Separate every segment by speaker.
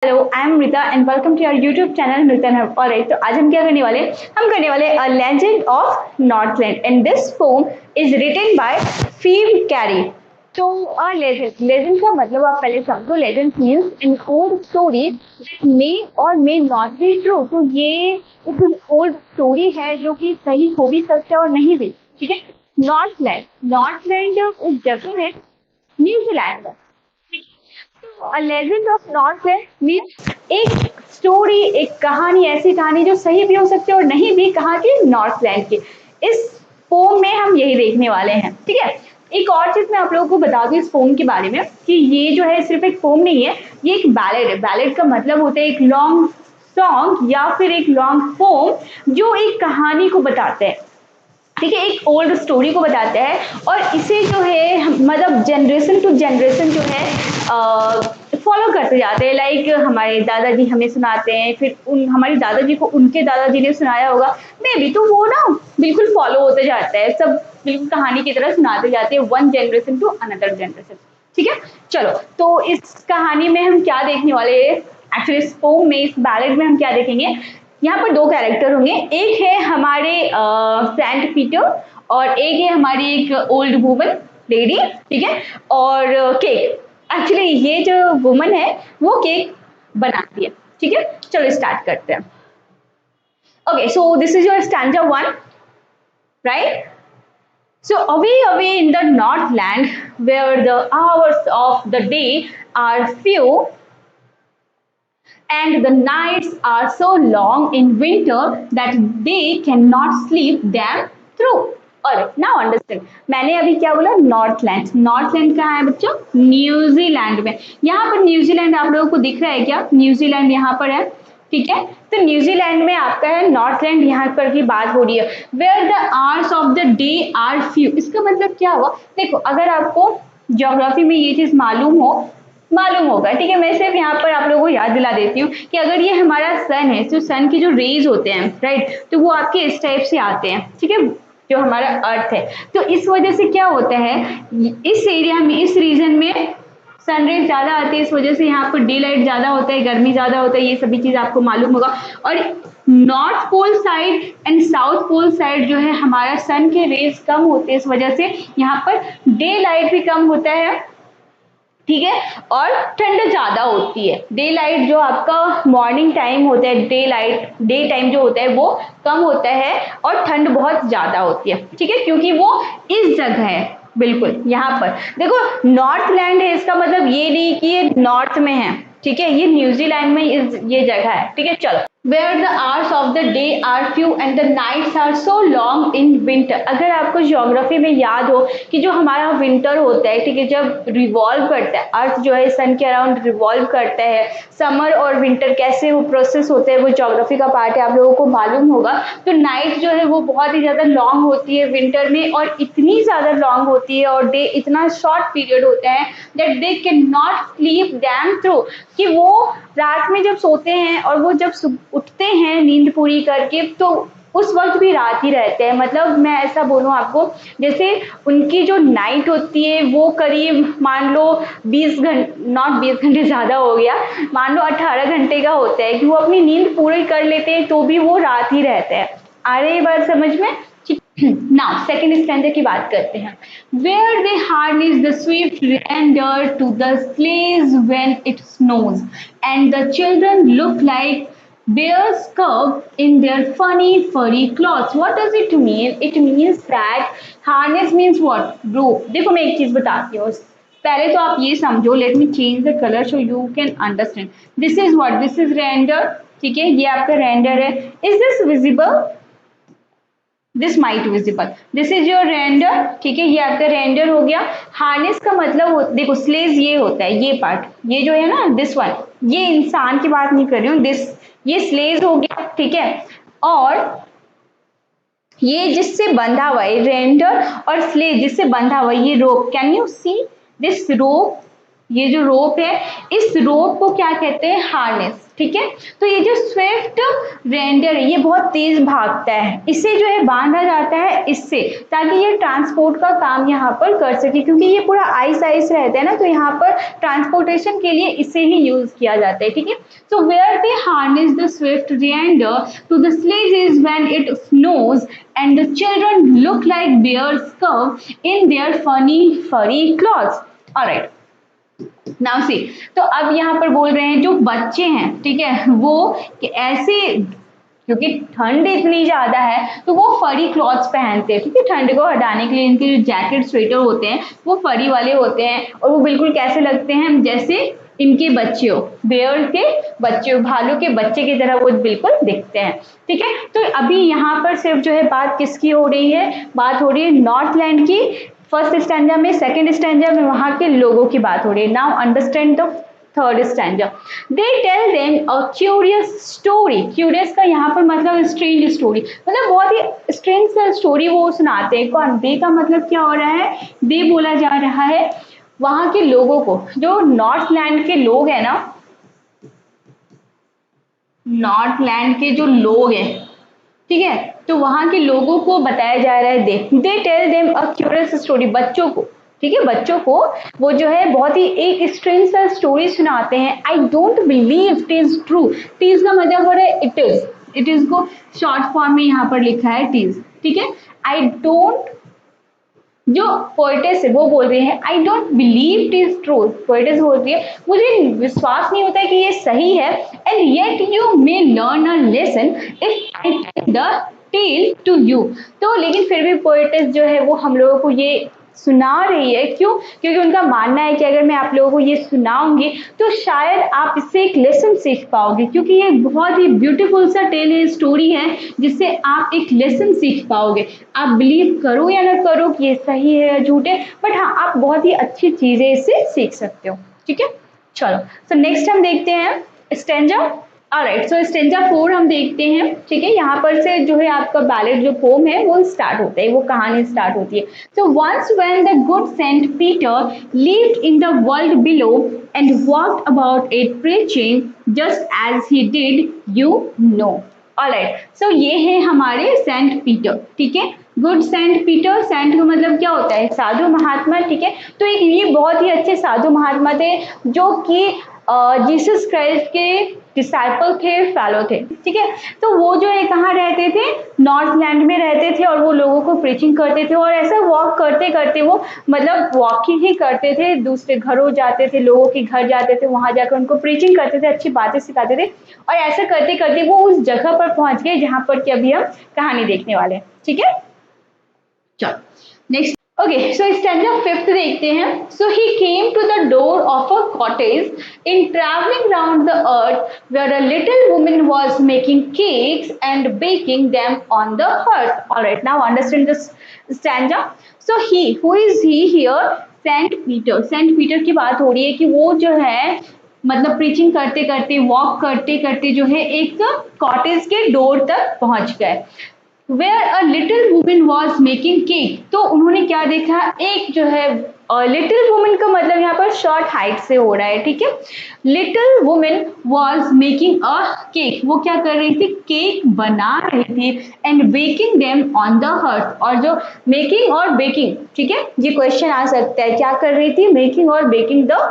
Speaker 1: Hello, I am Mrita and welcome to your YouTube channel Mrita hub. Alright, तो आज हम क्या करने वाले हम करने वाले a legend of Northland and this poem is written by Phoebe Cary. तो अ लेजेंड का मतलब आप पहले समझो। Legend means an old story that may or may not be true. तो ये एक ओल्ड स्टोरी है जो कि सही हो भी सकता है और नहीं भी। ठीक है। नॉर्थलैंड एक जगह है न्यूजीलैंड में। लेजेंड ऑफ नॉर्थलैंड मीन्स एक स्टोरी, एक कहानी, ऐसी कहानी जो सही भी हो सकती है और नहीं भी। कहाँ की? नॉर्थलैंड की। इस पोम में हम यही देखने वाले हैं। ठीक है। एक और चीज मैं आप लोगों को बता दूं इस पोम के बारे में कि ये जो है सिर्फ एक पोम नहीं है, ये एक बैलेड है। बैलेड का मतलब होता है एक लॉन्ग सॉन्ग या फिर एक लॉन्ग पोम जो एक कहानी को बताते हैं। ठीक है, एक ओल्ड स्टोरी को बताते हैं और इसे जो है मतलब जनरेशन टू जनरेशन जो है फॉलो करते जाते हैं। लाइक हमारे दादाजी हमें सुनाते हैं, फिर उन हमारे दादाजी को उनके दादाजी ने सुनाया होगा मे बी, तो वो ना बिल्कुल फॉलो होते जाता है। सब बिल्कुल कहानी की तरह सुनाते जाते हैं, one generation to another generation. ठीक है। चलो, तो इस कहानी में हम क्या देखने वाले हैं, एक्चुअली इस पोम में, इस बैलेड में हम क्या देखेंगे। यहाँ पर दो कैरेक्टर होंगे, एक है हमारे सेंट पीटर और एक है हमारी एक ओल्ड वुमन लेडी। ठीक है। और केक, एक्चुअली ये जो वुमन है वो केक बनाती है। ठीक है। चलो स्टार्ट करते हैं। Okay, so this is your stanza one, right? So away in the Northland, where the hours of the day are few and the nights are so long in winter that they cannot sleep them through. Alright, now understand. मैंने अभी क्या बोला? Northland. Northland कहाँ है बच्चों? New Zealand में। यहाँ पर न्यूजीलैंड आप लोगों को दिख रहा है क्या? न्यूजीलैंड यहाँ पर है। ठीक है। तो न्यूजीलैंड में आपका है नॉर्थलैंड, यहाँ पर की बात हो रही है। Where the hours of the day are few, इसका मतलब क्या हुआ? देखो, अगर आपको ज्योग्राफी में ये चीज मालूम होगा। ठीक है। मैं सिर्फ यहाँ पर आप लोगों को याद दिला देती हूँ कि अगर ये हमारा सन है, तो सन के जो रेज होते हैं, राइट, तो वो आपके इस टाइप से आते हैं। ठीक है, जो हमारा अर्थ है। तो इस वजह से क्या होता है, इस एरिया में, इस रीजन में सनरेज ज्यादा आती है। इस वजह से यहाँ पर डे लाइट ज्यादा होता है, गर्मी ज्यादा होता है। ये सभी चीज आपको मालूम होगा। और north pole side and south pole side जो है हमारा सन के रेज कम होते हैं, इस वजह से यहाँ पर डे लाइट भी कम होता है। ठीक है। और ठंड ज्यादा होती है। डे लाइट जो आपका मॉर्निंग टाइम होता है, डे टाइम जो होता है वो कम होता है और ठंड बहुत ज्यादा होती है। ठीक है, क्योंकि वो इस जगह है, बिल्कुल यहाँ पर देखो नॉर्थलैंड है, इसका मतलब ये नहीं कि ये नॉर्थ में है। ठीक है, ये न्यूजीलैंड में ये जगह है। ठीक है। चलो, where the hours of the day are few and the nights are so long in winter। अगर आपको ज्योग्राफी में याद हो कि जो हमारा विंटर होता है, ठीक है, जब रिवॉल्व करता है अर्थ जो है सन के अराउंड रिवॉल्व करता है, समर और विंटर कैसे वो प्रोसेस होते हैं, वो ज्योग्राफी का पार्ट है, आप लोगों को मालूम होगा। तो नाइट जो है वो बहुत ही ज्यादा लॉन्ग होती है विंटर में, और इतनी ज्यादा लॉन्ग होती है और डे इतना शॉर्ट पीरियड होता है that they can not sleep them through, कि वो रात में जब सोते हैं और वो जब उठते हैं नींद पूरी करके, तो उस वक्त भी रात ही रहते हैं। मतलब मैं ऐसा बोलूं आपको, जैसे उनकी जो नाइट होती है वो करीब मान लो 20 घंटे, नॉट 20 घंटे, ज्यादा हो गया, मान लो 18 घंटे का होता है, कि वो अपनी नींद पूरी कर लेते हैं तो भी वो रात ही रहते हैं। आ रही है बात समझ में? नाउ सेकेंड स्टैंडा की बात करते हैं। Where they harness the swift reindeer to the sleighs when it snows and the children look like bears cubs in their funny furry clothes. What does it mean? It means that harness means what? Rope। देखो मैं एक चीज बताती हूँ, पहले तो आप ये समझो, let me change the colour so you can understand. This is what? This is render. ठीक है, ये आपका रेंडर है। Is this visible? This might visible, this is your render. ठीक है, ये आपका रेंडर हो गया। हार्नेस का मतलब देखो स्लेज ये होता है, ये पार्ट, ये जो है ना दिस वन, ये इंसान की बात नहीं कर रही हूँ, दिस ये स्लेज हो गया। ठीक है, और ये जिससे बंधा हुआ है रेंडर और स्लेज जिससे बंधा हुआ है, ये rope. Can you see this rope? ये जो रोप है, इस रोप को क्या कहते हैं, हार्नेस। ठीक है, तो ये जो स्विफ्ट रेंडर है ये बहुत तेज भागता है, इसे जो है बांधा जाता है इससे, ताकि ये ट्रांसपोर्ट का काम यहाँ पर कर सके, क्योंकि ये पूरा आइस आइस रहता है ना, तो यहाँ पर ट्रांसपोर्टेशन के लिए इसे ही यूज किया जाता है। ठीक है, so where they harness the swift reindeer to the sledge is when it snows and the children look like bears cub in their funny furry claws. Alright, now see, तो अब यहाँ पर बोल रहे हैं जो बच्चे हैं, ठीक है, वो ऐसे, क्योंकि ठंड इतनी ज्यादा है तो वो फरी क्लॉथ्स पहनते हैं। ठीक है, ठंड को हटाने के लिए इनके जो जैकेट स्वेटर होते हैं वो फरी वाले होते हैं, और वो बिल्कुल कैसे लगते हैं, जैसे इनके बच्चे हो, बेयर के बच्चे हो, भालू के बच्चे की तरह वो बिल्कुल दिखते हैं। ठीक है, तो अभी यहाँ पर सिर्फ जो है बात किसकी हो रही है, बात हो रही है नॉर्थलैंड की। फर्स्ट स्टैंजा में, सेकंड स्टैंजा में वहां के लोगों की बात हो रही है। Now understand the third stanza. They tell them a curious story. Curious का यहाँ पर मतलब स्ट्रेंज स्टोरी, मतलब बहुत ही स्ट्रेंज सा स्टोरी वो सुनाते हैं। कौन, दे का मतलब क्या हो रहा है, दे बोला जा रहा है वहां के लोगों को, जो नॉर्थलैंड के लोग हैं ना, नॉर्थलैंड के जो लोग हैं, ठीक है, तो वहां के लोगों को बताया जा रहा है they tell them a curious story, बच्चों को, ठीक है, बच्चों को वो जो है बहुत ही एक स्ट्रेंज सा स्टोरी सुनाते हैं। I don't believe it is true. Tease का मतलब हो रहा है इट इज को शॉर्ट फॉर्म में यहाँ पर लिखा है टीज। ठीक है, आई डोंट, जो पोएटेस है वो बोल रही है I don't believe it is true. Poetess बोल रही है मुझे विश्वास नहीं होता है कि ये सही है। And yet you may learn a lesson if I tell the tale to you. तो लेकिन फिर भी पोएटेस जो है वो हम लोगों को ये सुना रही है, क्यों, क्योंकि उनका मानना है कि अगर मैं आप लोगों को ये सुनाऊंगी तो शायद आप इससे एक लेसन सीख पाओगे, क्योंकि ये बहुत ही ब्यूटीफुल सा टेल है, स्टोरी है, जिससे आप एक लेसन सीख पाओगे। आप बिलीव करो या ना करो कि ये सही है या झूठ है, बट हाँ आप बहुत ही अच्छी चीजें इससे सीख सकते हो। ठीक है, चलो, सो नेक्स्ट हम देखते हैं स्टैंजा। ऑलराइट, सो स्टेंजा 4 हम देखते हैं। ठीक है, यहाँ पर से जो है आपका बैलेट जो पोम है वो स्टार्ट होता है, वो कहानी स्टार्ट होती है। So once when the good Saint Peter lived in the world below and walked about it preaching just as he did you know. Alright, so ये है हमारे सेंट पीटर। ठीक है, गुड सेंट पीटर, सेंट का मतलब क्या होता है, साधु महात्मा। ठीक है, तो एक ये बहुत ही अच्छे साधु महात्मा थे जो कि जीसस क्राइस्ट के डिसाइपल थे, फेलो थे। ठीक है, तो वो जो है कहाँ रहते थे, नॉर्थलैंड में रहते थे, और वो लोगों को प्रीचिंग करते थे, और ऐसा वॉक करते करते वो मतलब वॉकिंग ही करते थे, दूसरे घरों जाते थे, लोगों के घर जाते थे, वहां जाकर उनको प्रीचिंग करते थे, अच्छी बातें सिखाते थे, और ऐसा करते करते वो उस जगह पर पहुंच गए जहां पर कि अभी हम कहानी देखने वाले हैं। ठीक है, चलो next. Okay, so stanza 5th देखते हैं। So he came to the door of a cottage in traveling round the earth where a little woman was making cakes and baking them on the hearth. All right, now understand this stanza. So he, who is he here? Saint Peter. Saint Peter की बात हो रही है कि वो जो है मतलब प्रीचिंग करते करते, वॉक करते करते जो है एक कॉटेज के डोर तक पहुंच गए। Where a little woman was making cake, तो उन्होंने क्या देखा, एक जो है लिटिल वुमन का मतलब यहाँ पर शॉर्ट हाइट से हो रहा है। ठीक है, little woman was making a cake, वो क्या कर रही थी, केक बना रही थी, and baking them on the hearth, और जो मेकिंग और बेकिंग, ठीक है, ये क्वेश्चन आ सकता है, क्या कर रही थी, मेकिंग और baking the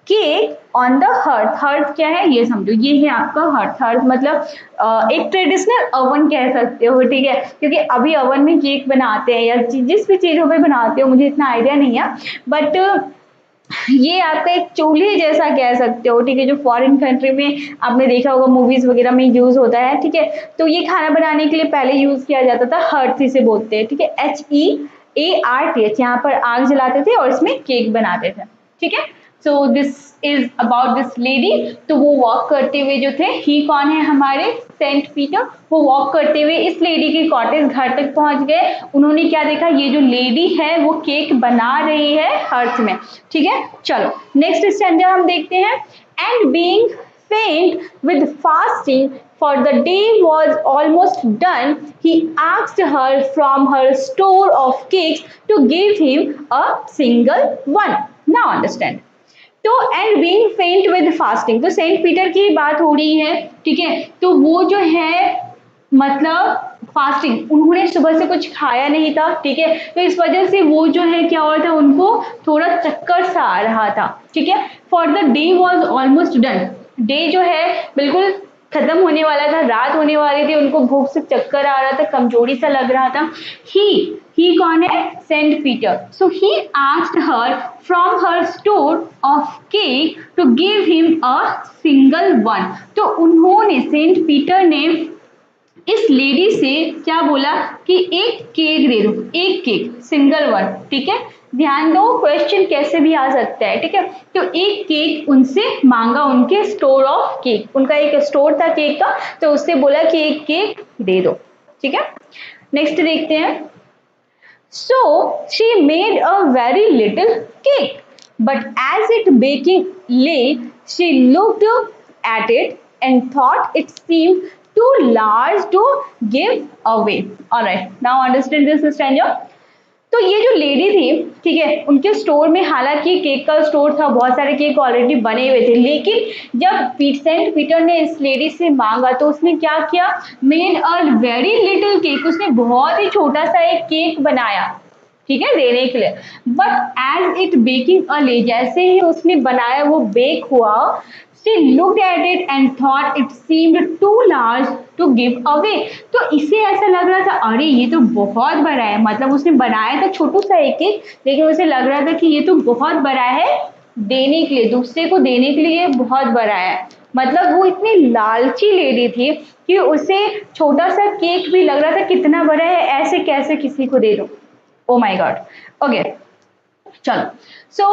Speaker 1: cake on the hearth. Hearth क्या है ये समझो, ये है आपका हर्थ। हर्थ मतलब एक ट्रेडिशनल ओवन कह सकते हो। ठीक है, क्योंकि अभी ओवन में केक बनाते हैं या जिस भी चीजों पे बनाते हो, मुझे इतना आइडिया नहीं है, बट ये आपका एक चूल्हे जैसा कह सकते हो। ठीक है, जो फॉरेन कंट्री में आपने देखा होगा मूवीज वगैरह में यूज होता है। ठीक है, तो ये खाना बनाने के लिए पहले यूज किया जाता था, हर्थ इसे बोलते हैं। ठीक है, HEARTH, यहाँ पर आग जलाते थे और इसमें केक बनाते थे। ठीक है, so this is about this lady. तो वो वॉक करते हुए जो थे, ही कौन है, हमारे सेंट पीटर, वो वॉक करते हुए इस लेडी की कॉटेज घर तक पहुंच गए। उन्होंने क्या देखा, ये जो लेडी है वो केक बना रही है हर्थ में। ठीक है, चलो नेक्स्ट स्टैंजा हम देखते हैं। And being faint with fasting for the day was almost done, he asked her from her store of cakes to give him a single one. Now understand. तो एंड बीइंग फेंट with fasting, तो Saint Peter की बात हो रही है, ठीक है। तो वो जो है मतलब फास्टिंग, उन्होंने सुबह से कुछ खाया नहीं था, ठीक है। तो इस वजह से वो जो है क्या हो रहा था, उनको थोड़ा चक्कर सा आ रहा था, ठीक है। For the day was almost done, day जो है बिल्कुल खत्म होने वाला था, रात होने वाली थी, उनको भूख से चक्कर आ रहा था, कमजोरी सा लग रहा था। ही कौन है, saint Peter. So he asked her from her store of cake to give him a single one. तो उन्होंने, सेंट पीटर ने इस लेडी से क्या बोला कि एक केक दे दो, एक केक, सिंगल वन, ठीक है। ध्यान दो, क्वेश्चन कैसे भी आ सकता है, ठीक है। तो एक केक उनसे मांगा, उनके स्टोर ऑफ केक, उनका एक स्टोर था केक का, तो उससे बोला कि एक केक दे दो, ठीक है। नेक्स्ट देखते हैं। So she made a very little cake, but as it baking lay she looked at it and thought it seemed too large to give away. All right, now understand this stanza. तो ये जो lady थी, ठीक है, उनके store में हालांकि cake का स्टोर था, बहुत सारे केक ऑलरेडी बने हुए थे, लेकिन जब सेंट पीटर ने इस लेडी से मांगा तो उसने क्या किया, made a very little cake, उसने बहुत ही छोटा सा एक केक बनाया, ठीक है, देने के लिए। But as it baking a lay, जैसे ही उसने बनाया वो बेक हुआ, she looked at it and thought it seemed too large to give away. तो इसे ऐसा लग रहा था, अरे ये तो बहुत बड़ा है, मतलब उसने बनाया था छोटू सा एक केक, लेकिन उसे लग रहा था कि ये तो बहुत बड़ा है देने के लिए, दूसरे को देने के लिए ये बहुत बड़ा है। मतलब वो इतनी लालची लेडी थी कि उसे छोटा सा केक भी लग रहा था कितना बड़ा है, ऐसे कैसे किसी को दे दो। Oh my God. ओके, चलो। So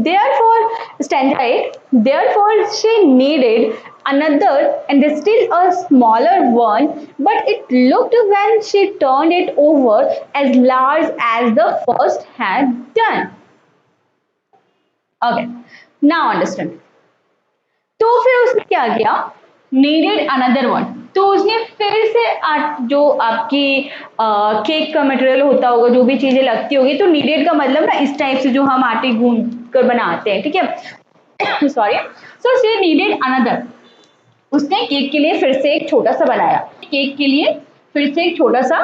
Speaker 1: therefore, stanza 8, therefore she needed another and still a smaller one, but it looked when she turned it over as large as the first had done. Okay, now understand. तो फिर उसने क्या किया, needed another one, तो उसने फिर से जो आपकी केक का मटेरियल होता होगा, जो भी चीजें लगती होगी, तो नीडेड का मतलब ना इस टाइप से जो हम आटे गूंद कर बनाते हैं, ठीक है। Sorry, so she needed another, उसने केक के लिए फिर से एक छोटा सा बनाया, केक के लिए फिर से एक छोटा सा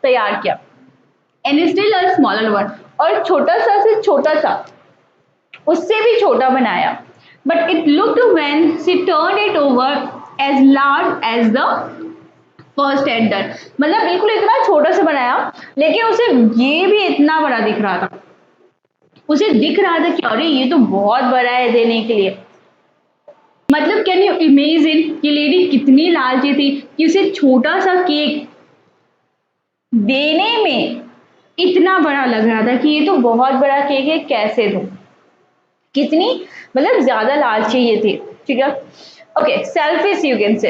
Speaker 1: तैयार किया, and still a smaller one, और छोटा सा से छोटा सा उससे भी छोटा बनाया, but it looked when she turned it over as large as the first had done, मतलब बिल्कुल इतना छोटा सा बनाया, लेकिन उसे ये भी इतना बड़ा दिख रहा था, उसे दिख रहा था कि अरे ये तो बहुत बड़ा है देने के लिए। मतलब कैन यू इमेजिन ये लेडी कितनी लालची थी कि उसे छोटा सा केक देने में इतना बड़ा लग रहा था कि ये तो बहुत बड़ा केक है, कैसे दूं, कितनी मतलब ज्यादा लालची ये थी, ठीक है। Okay, selfish you can say.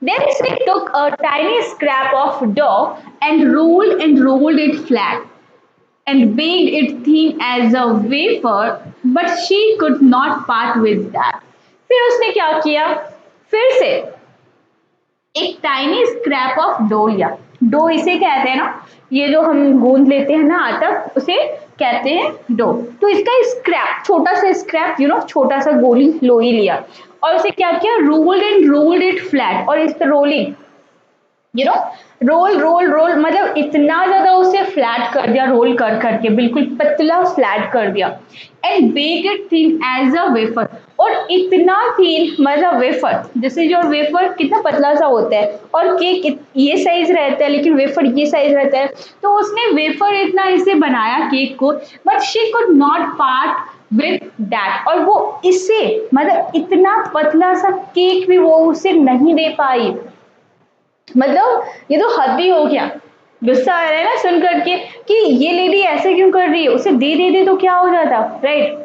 Speaker 1: Then she took a tiny scrap of dough and rolled it flat and baked it thin as a wafer, but she could not part with that. फिर उसने क्या किया, फिर से एक tiny scrap of dough लिया, dough इसे कहते हैं ना, ये जो हम गूंद लेते हैं ना आटा, उसे कहते हैं डो। तो इसका स्क्रैप, छोटा सा स्क्रैप, छोटा सा गोली लोई लिया, और उसे क्या किया, रोल्ड इट फ्लैट, और इस रोलिंग रोल रोल रोल, मतलब इतना ज्यादा उसे फ्लैट कर दिया, रोल कर करके बिल्कुल पतला फ्लैट कर दिया, and bake it thin as a wafer, और इतना थिन मतलब वेफर, जैसे जो वेफर कितना पतला सा होता है और केक ये साइज रहता है, लेकिन वेफर ये साइज रहता है, तो उसने वेफर इतना इसे बनाया केक को, but she could not part with that, और वो इसे मतलब इतना पतला सा केक भी वो उसे नहीं दे पाई। मतलब ये तो हद ही हो गया, गुस्सा आ रहा है ना सुन करके कि ये लेडी ऐसे क्यों कर रही है, उसे दे दे तो क्या हो जाता, राइट।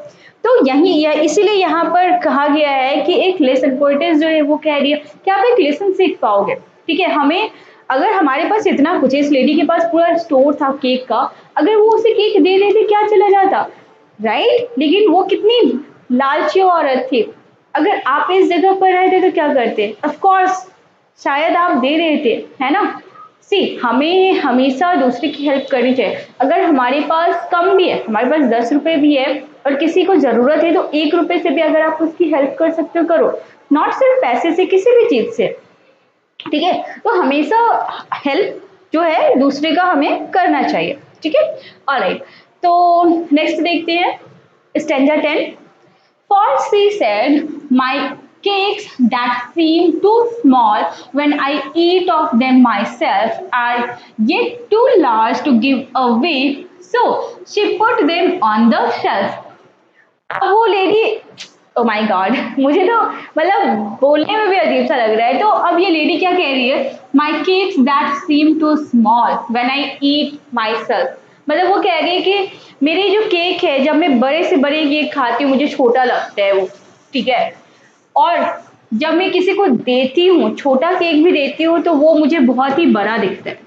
Speaker 1: तो यही इसीलिए यहाँ पर कहा गया है कि एक लेसन, पोइटेस जो है वो कह रही है कि आप एक लेसन सीख पाओगे, ठीक है। हमें अगर हमारे पास इतना कुछ है, इस लेडी के पास पूरा स्टोर था केक का, अगर वो उसे केक दे देते क्या चला जाता, राइट। लेकिन वो कितनी लालची औरत थी, अगर आप इस जगह पर रहते तो क्या करते, ऑफकोर्स शायद आप दे रहे थे, है ना। सी, हमें हमेशा दूसरे की हेल्प करनी चाहिए, अगर हमारे पास कम भी है, हमारे पास 10 रुपए भी है और किसी को जरूरत है तो 1 रुपए से भी अगर आप उसकी हेल्प कर सकते हो करो, नॉट सिर्फ पैसे से, किसी भी चीज से, ठीक है। तो हमेशा हेल्प जो है दूसरे का हमें करना चाहिए, ठीक है। ऑलराइट, तो नेक्स्ट देखते हैं stanza 10। For she said, my cakes that seem too small when I eat of them myself are yet too large to give away, so she put them on the shelf. अब वो lady, oh my God, मुझे तो मतलब बोलने में भी अजीब सा लग रहा है। तो अब ये लेडी क्या कह रही है, my cakes that seem too small when I eat myself, मतलब वो कह रही है कि मेरी जो केक है जब मैं बड़े से बड़े केक खाती हूँ मुझे छोटा लगता है वो, ठीक है, और जब मैं किसी को देती हूँ, छोटा केक भी देती हूँ, तो वो मुझे बहुत ही बड़ा दिखता है।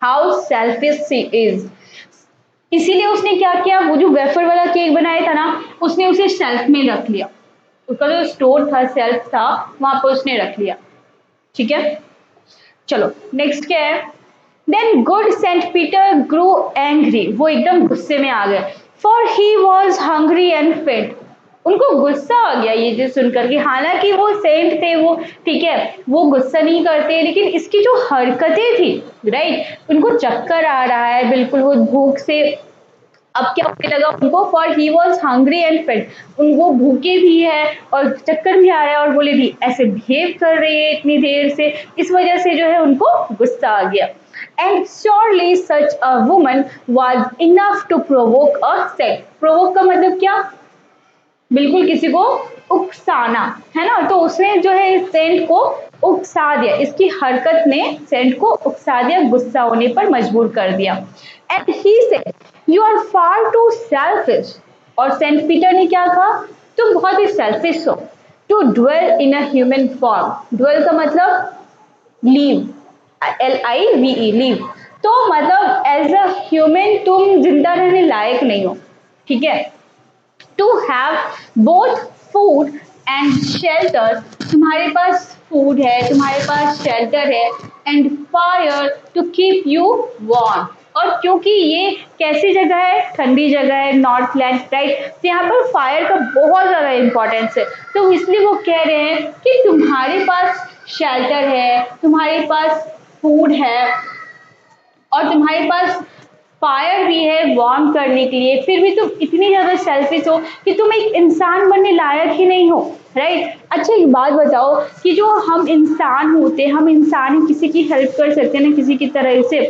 Speaker 1: हाउ सेल्फिश शी इज, इसीलिए उसने क्या किया, वो जो वेफर वाला केक बनाया था ना, उसने उसे शेल्फ में रख लिया, उसका जो स्टोर था, शेल्फ था, वहां पर उसने रख लिया, ठीक है। चलो नेक्स्ट क्या है, then good Saint Peter grew angry, वो एकदम गुस्से में आ गए, for he was hungry and faint, उनको गुस्सा आ गया ये चीज सुनकर के, हालांकि वो सेंट थे वो, ठीक है, वो गुस्सा नहीं करते, लेकिन इसकी जो हरकतें थी, राइट, उनको चक्कर आ रहा है बिल्कुल, वो भूख से, अब क्या होने लगा उनको, for he was hungry and faint, उनको भूखे भी है और चक्कर भी आ रहा है, और बोले भी ऐसे बिहेव कर रही है इतनी देर से, इस वजह से जो है उनको गुस्सा आ गया। And surely such a woman was enough to provoke a saint, provoke का मतलब क्या, बिल्कुल किसी को उकसाना, है ना, तो उसने जो है इस सेंट को उकसा दिया, इसकी हरकत ने सेंट को उकसा दिया, गुस्सा होने पर मजबूर कर दिया। And he said you are far too selfish, और सेंट पीटर ने क्या कहा, तुम बहुत ही सेल्फिश हो, to dwell in a human form, dwell का मतलब लीव, LIVE लीव, तो मतलब एज अ ह्यूमन तुम जिंदा रहने लायक नहीं हो, ठीक है। To have both food and shelter, तुम्हारे पास फूड है, तुम्हारे पास शेल्टर है, and fire to keep you warm, और क्योंकि ये कैसी जगह है, ठंडी जगह है, नॉर्थ लैंड, राइट, तो यहाँ पर फायर का बहुत ज्यादा इंपॉर्टेंस है, तो इसलिए वो कह रहे हैं कि तुम्हारे पास शेल्टर है, तुम्हारे पास फूड है, और तुम्हारे पास फायर भी है वार्म करने के लिए, फिर भी तुम इतनी ज्यादा सेल्फिश हो कि तुम एक इंसान बनने लायक ही नहीं हो, राइट। अच्छा एक बात बताओ कि जो हम इंसान होते हैं, हम इंसान हैं, किसी की हेल्प कर सकते हैं ना किसी की तरह से,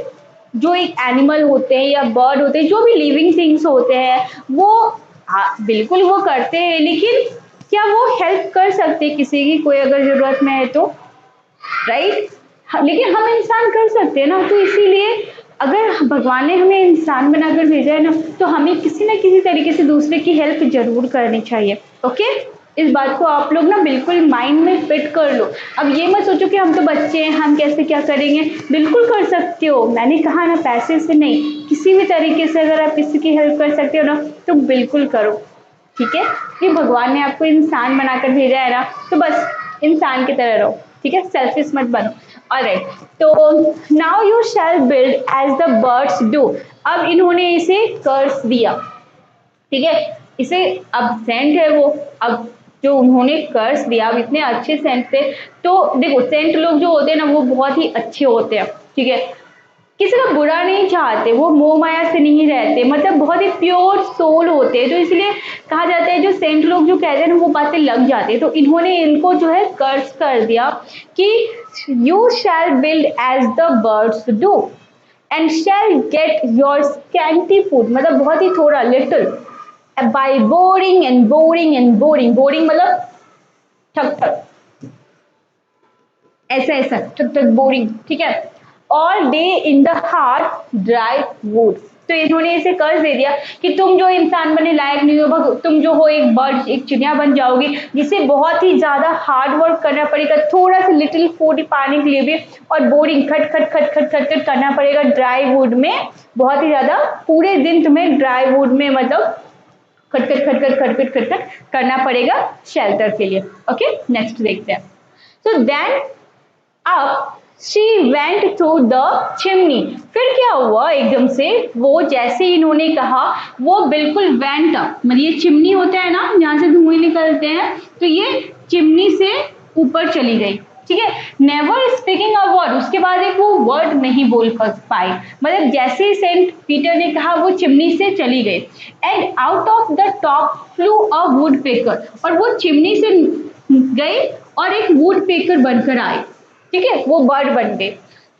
Speaker 1: जो एक एनिमल होते हैं या बर्ड होते हैं, जो भी लिविंग थिंग्स होते हैं, वो बिल्कुल वो करते हैं, लेकिन क्या वो हेल्प कर सकते हैं किसी की, कोई अगर जरूरत में है तो, राइट, लेकिन हम इंसान कर सकते हैं ना, तो इसीलिए अगर भगवान ने हमें इंसान बनाकर भेजा है ना, तो हमें किसी ना किसी तरीके से दूसरे की हेल्प जरूर करनी चाहिए, ओके। इस बात को आप लोग ना बिल्कुल माइंड में फिट कर लो। अब ये मत सोचो कि हम तो बच्चे हैं, हम कैसे क्या करेंगे, बिल्कुल कर सकते हो, मैंने कहा ना पैसे से नहीं, किसी भी तरीके से अगर आप किसी की हेल्प कर सकते हो ना, तो बिल्कुल करो, ठीक है। ये भगवान ने आपको इंसान बनाकर भेजा है ना, तो बस इंसान की तरह रहो, ठीक है, सेल्फिश मत बनो। ऑलराइट, तो now you shall build as the birds do, अब इन्होंने इसे कर्स दिया, ठीक है, इसे अब सेंट है वो, अब जो उन्होंने कर्स दिया, अब इतने अच्छे सेंट थे, तो देखो सेंट लोग जो होते हैं ना वो बहुत ही अच्छे होते हैं, ठीक है, किसी का बुरा नहीं चाहते, वो मोह माया से नहीं रहते, मतलब बहुत ही प्योर सोल होते हैं, तो इसलिए कहा जाता है जो सेंट लोग जो कहते हैं ना वो बातें लग जाती है, तो इन्होंने इनको जो है कर्स कर दिया कि you shall build as the birds do and shall get your scanty food, मतलब बहुत ही थोड़ा, little, by boring and boring and boring, boring मतलब ठक ठक, ऐसा ऐसा ठक ठक बोरिंग, ठीक है, all day in the hard dry would, तो इन्होंने इसे कर्ज दे दिया कि तुम जो इंसान बनने लायक नहीं हो, तुम जो हो एक बर्ड, एक चिड़िया बन जाओगी, जिसे बहुत ही ज्यादा हार्ड वर्क करना पड़ेगा, थोड़ा सा लिटिल फूड पाने के लिए भी, और बोरिंग खट खट खट खट खट खट करना पड़ेगा ड्राई वुड में, बहुत ही ज्यादा, पूरे दिन तुम्हें ड्राई वुड में मतलब खटखट खटखट खटखट खटखट करना पड़ेगा शेल्टर के लिए, ओके। नेक्स्ट देखते हैं, so then up She went through the chimney. फिर क्या हुआ, एकदम से वो जैसे इन्होंने कहा वो बिल्कुल went up, मतलब ये चिमनी होता है ना जहाँ से धुएं निकलते हैं, तो ये चिमनी से ऊपर चली गई, ठीक है। नेवर स्पीकिंग अ वर्ड, उसके बाद एक वो वर्ड नहीं बोल पाई, मतलब जैसे ही सेंट पीटर ने कहा वो चिमनी से चली गई। And out of the top flu a would picker, और वो चिमनी से गई और एक वुड पेकर बनकर आई, ठीक है, वो बर्ड बन गई।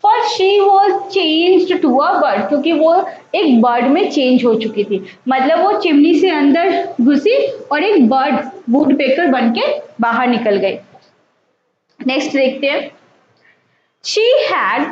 Speaker 1: For she was change to a bird, क्योंकि वो एक बर्ड में चेंज हो चुकी थी, मतलब वो चिमनी से अंदर घुसी और एक बर्ड वुड पेकर बन के बाहर निकल गई। नेक्स्ट देखते हैं। She had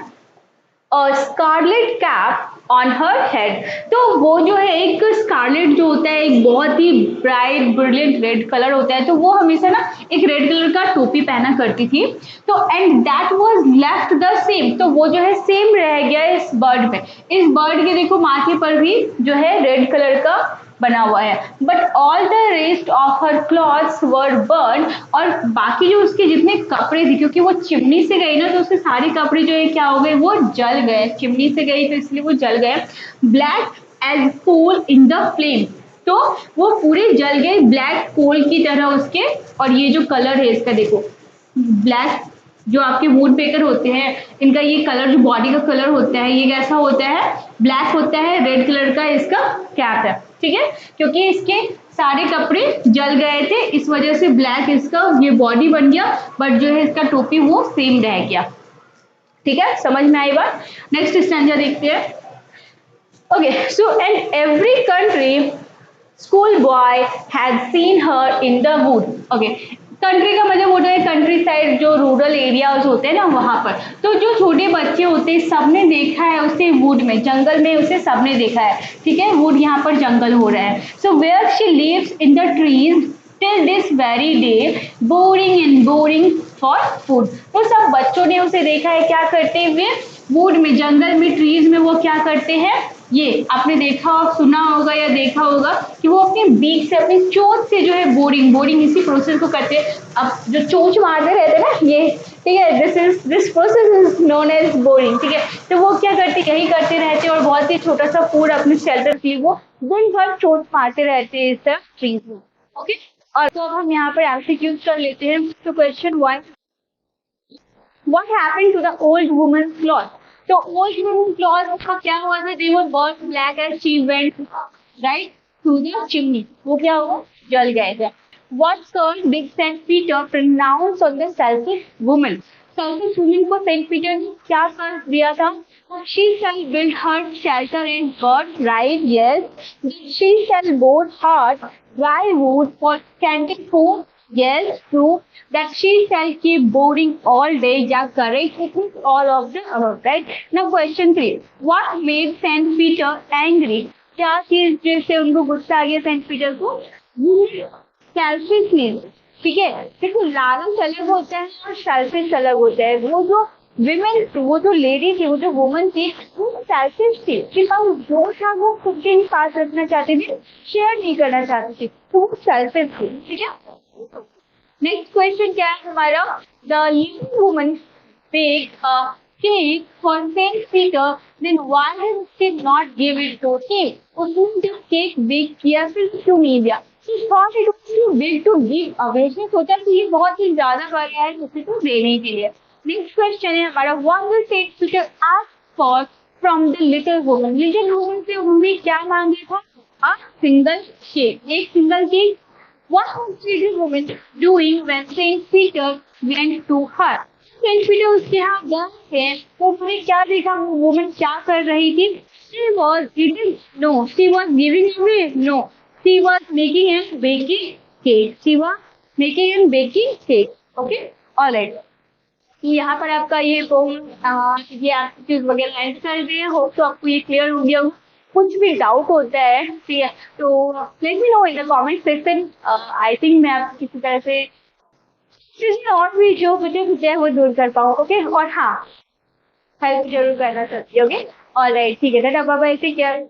Speaker 1: a scarlet cap on her head, तो वो जो है एक स्कारलेट जो होता है एक बहुत ही ब्राइट ब्रिलियंट रेड कलर होता है, तो वो हमेशा ना एक रेड कलर का टोपी पहना करती थी। तो and that was left the same, तो वो जो है सेम रह गया इस बर्ड पे। इस बर्ड के देखो माथे पर भी जो है रेड कलर का बना हुआ है। But all the rest of her clothes were burn, और बाकी जो उसके जितने कपड़े थे, क्योंकि वो चिमनी से गई ना तो उसके सारे कपड़े जो है क्या हो गए, वो जल गए, चिमनी से गई तो इसलिए वो जल गए। Black as coal in the flame, तो वो पूरे जल गए ब्लैक कोल की तरह उसके। और ये जो कलर है इसका देखो, ब्लैक जो आपके वुड पेकर होते हैं इनका ये कलर जो बॉडी का कलर होता है ये कैसा होता है, ब्लैक होता है, रेड कलर का इसका कैप है, ठीक है, क्योंकि इसके सारे कपड़े जल गए थे इस वजह से ब्लैक इसका ये बॉडी बन गया, बट जो है इसका टोपी वो सेम रह गया, ठीक है, समझ में आई बात। नेक्स्ट स्टैंजा देखते हैं। Okay, so and every country school boy had seen her in the wood. Okay, country का मतलब होता है कंट्री साइड, जो रूरल एरियाज होते हैं ना वहां पर, तो जो छोटे बच्चे होते हैं सबने देखा है उसे वुड में, जंगल में उसे सबने देखा है, ठीक है, वुड यहाँ पर जंगल हो रहा है। So where she lives in the trees till this very day boring and boring for food, तो सब बच्चों ने उसे देखा है क्या करते हुए, वुड में, जंगल में, ट्रीज में वो क्या करते हैं, ये आपने देखा सुना होगा या देखा होगा कि वो अपने बीक से अपनी चोंच से जो है बोरिंग, बोरिंग इसी प्रोसेस को करते हैं। अब जो चोंच मारते रहते हैं ना ये, ठीक है, this process is known as boring, ठीक है, तो वो क्या करते यही करते रहते हैं और बहुत ही छोटा सा फूड अपने शेल्टर के लिए वो दिन भर चोंच मारते रहते हैं इस तरह ट्रीज में। ओके, और तो अब हम यहाँ पर एमसीक्यूज कर लेते हैं। तो question 1, what happened to the old woman's cloth? तो old woman's cloth का क्या हुआ था, they were burnt black as she went right to the chimney, वो क्या हुआ, जल गए थे। What curse did Saint Peter pronounce on the selfish woman? selfish woman को Saint Peter ने क्या कर्ज दिया था, she shall build her shelter in God, right? Yes. She shall board her dry wood for scanty food. Yes, true. That she shall keep boring all day. Yeah, correct. It is all of the above, right? Now question 3. What made Saint Peter angry? क्या चीज जिससे उनको गुस्सा आ गया Saint Peter को, selfishness, ठीक है, देखो लालच अलग होता है और सेल्फिश अलग होता है। वो जो विमेन, वो जो लेडी थी, वो जो वुमन थी, वो सेल्फिश थी कि हम जो था वो खुद के ही पास रखना चाहते थे, शेयर नहीं करना चाहते थे, तो वो सेल्फिश थी, ठीक है। नेक्स्ट क्वेश्चन क्या है हमारा, the living woman bake a cake for saint Peter, then why has she not give it to him? उसने जब केक बेक किया फिर क्यों नहीं दिया? She thought it was too big to give away. उसने सोचा कि ये बहुत ही ज्यादा बड़ा है किसी को देने के लिए। नेक्स्ट क्वेश्चन है हमारा, what will Saint Peter ask for from the little woman? Little woman से उन्होंने क्या मांगा था? A single cake, एक single cake. What was little woman doing when Saint Peter went to her? Saint Peter उसके यहाँ गए थे तो उन्होंने क्या देखा, वो वुमन क्या कर रही थी? She was eating, no, she was giving away, no, she was making and baking cake. She was making and baking cake. Okay, all right. यहाँ पर आपका ये ये एप्टीट्यूड वगैरह एंड कर रहे हैं। होप तो आपको ये क्लियर हो गया हो। कुछ भी डाउट होता है ठीक है तो let me know in the comment section. I think मैं आप किसी तरह से और भी जो मुझे है वो दूर कर पाऊँ। ओके, और हाँ हेल्प जरूर करना चाहती है। ओके, ऑलराइट, ठीक है, tata bye bye, take care.